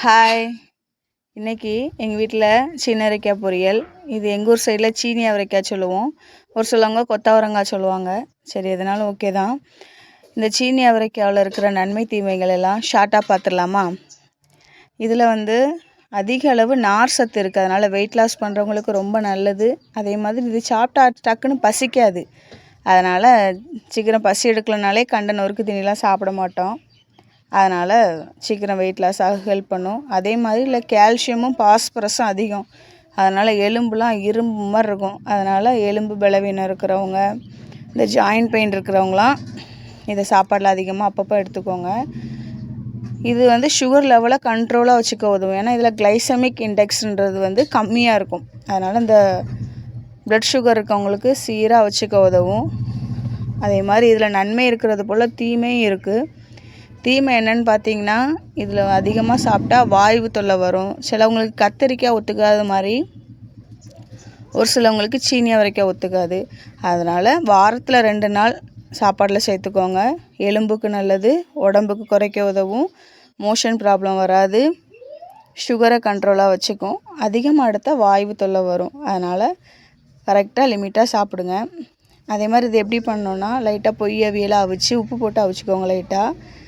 Hi. இன்றைக்கி எங்கள் வீட்டில் சின்ன அவரைக்காய் பொரியல். இது எங்கள் ஊர் சைடில் சீனி அவரைக்காய் சொல்லுவோம். ஒரு சிலவங்க கொத்தவரங்காய் சொல்லுவாங்க. சரி, எதனாலும் ஓகே தான். இந்த சீனி அவரைக்காயில் இருக்கிற நன்மை தீமைகள் எல்லாம் ஷார்ட்டாக பார்த்துடலாமா? இதில் அதிக அளவு நார் சத்து இருக்குது. அதனால் வெயிட் லாஸ் பண்ணுறவங்களுக்கு ரொம்ப நல்லது. அதே மாதிரி இது சாப்பிட்டா டக்குன்னு பசிக்காது. அதனால் சீக்கிரம் பசி எடுக்கலனாலே கண்ட நொறுக்கு தீனிலாம் சாப்பிட மாட்டோம். அதனால் சீக்கிரம் வெயிட் லாஸ் ஆக ஹெல்ப் பண்ணும். அதே மாதிரி இல்லை கால்சியமும் பாஸ்பரஸும் அதிகம். அதனால் எலும்புலாம் இரும்பு மாதிரி இருக்கும். அதனால் எலும்பு பலவீனம் இருக்கிறவங்க, இந்த ஜாயின்ட் பெயின் இருக்கிறவங்களாம் இதை சாப்பாடில் அதிகமாக அப்பப்போ எடுத்துக்கோங்க. இது சுகர் லெவலை கண்ட்ரோலாக வச்சுக்க உதவும். ஏன்னா இதில் கிளைசமிக் இண்டெக்ஸ்ன்றது கம்மியாக இருக்கும். அதனால் இந்த ப்ளட் சுகர் இருக்கவங்களுக்கு சீராக வச்சுக்க உதவும். அதே மாதிரி இதில் நன்மை இருக்கிறது போல் தீமையும் இருக்குது. தீமை என்னென்னு பார்த்தீங்கன்னா, இதில் அதிகமாக சாப்பிட்டா வாய்வு தொல்லை வரும். சிலவங்களுக்கு கத்தரிக்காய் ஒத்துக்காத மாதிரி ஒரு சிலவங்களுக்கு சீனி அவரைக்காய் ஒத்துக்காது. அதனால் வாரத்தில் 2 நாள் சாப்பாட்டில் சேர்த்துக்கோங்க. எலும்புக்கு நல்லது, உடம்புக்கு குறைக்க உதவும், மோஷன் ப்ராப்ளம் வராது, சுகரை கண்ட்ரோலாக வச்சுக்கும். அதிகமாக எடுத்தால் வாய்வு தொல்லை வரும். அதனால் கரெக்டாக லிமிட்டாக சாப்பிடுங்க. அதே மாதிரி இது எப்படி பண்ணோன்னா, லைட்டாக பொய் அவியலாக அவிச்சு உப்பு போட்டு அவிச்சிக்கோங்க. லைட்டாக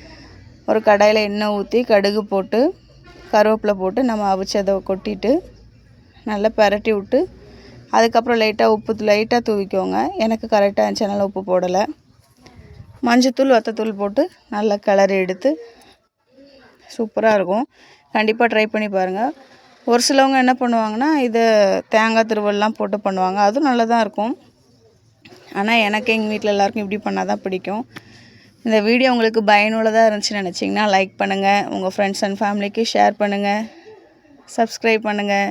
ஒரு கடாயில் எண்ணெய் ஊற்றி கடுகு போட்டு கருவேப்பிலை போட்டு நம்ம அவிச்சதை கொட்டிட்டு நல்லா பரட்டி விட்டு அதுக்கப்புறம் லைட்டாக தூவிக்கோங்க. எனக்கு கரெக்டாக இருந்துச்சு, அதனால் உப்பு போடலை. மஞ்சத்தூள் வத்தத்தூள் போட்டு நல்லா கிளறி எடுத்து சூப்பராக இருக்கும். கண்டிப்பாக ட்ரை பண்ணி பாருங்கள். ஒரு சிலவங்க என்ன பண்ணுவாங்கன்னா, இதை தேங்காய் திருவல்லாம் போட்டு பண்ணுவாங்க. அதுவும் நல்லா தான் இருக்கும். ஆனால் எனக்கு எங்கள் வீட்டில் எல்லாருக்கும் இப்படி பண்ணால் தான் பிடிக்கும். இந்த வீடியோ உங்களுக்கு பயனுள்ளதாக இருந்துச்சுன்னு நினச்சிங்கன்னா லைக் பண்ணுங்கள். உங்கள் ஃப்ரெண்ட்ஸ் அண்ட் ஃபேமிலிக்கு ஷேர் பண்ணுங்கள். சப்ஸ்கிரைப் பண்ணுங்கள்.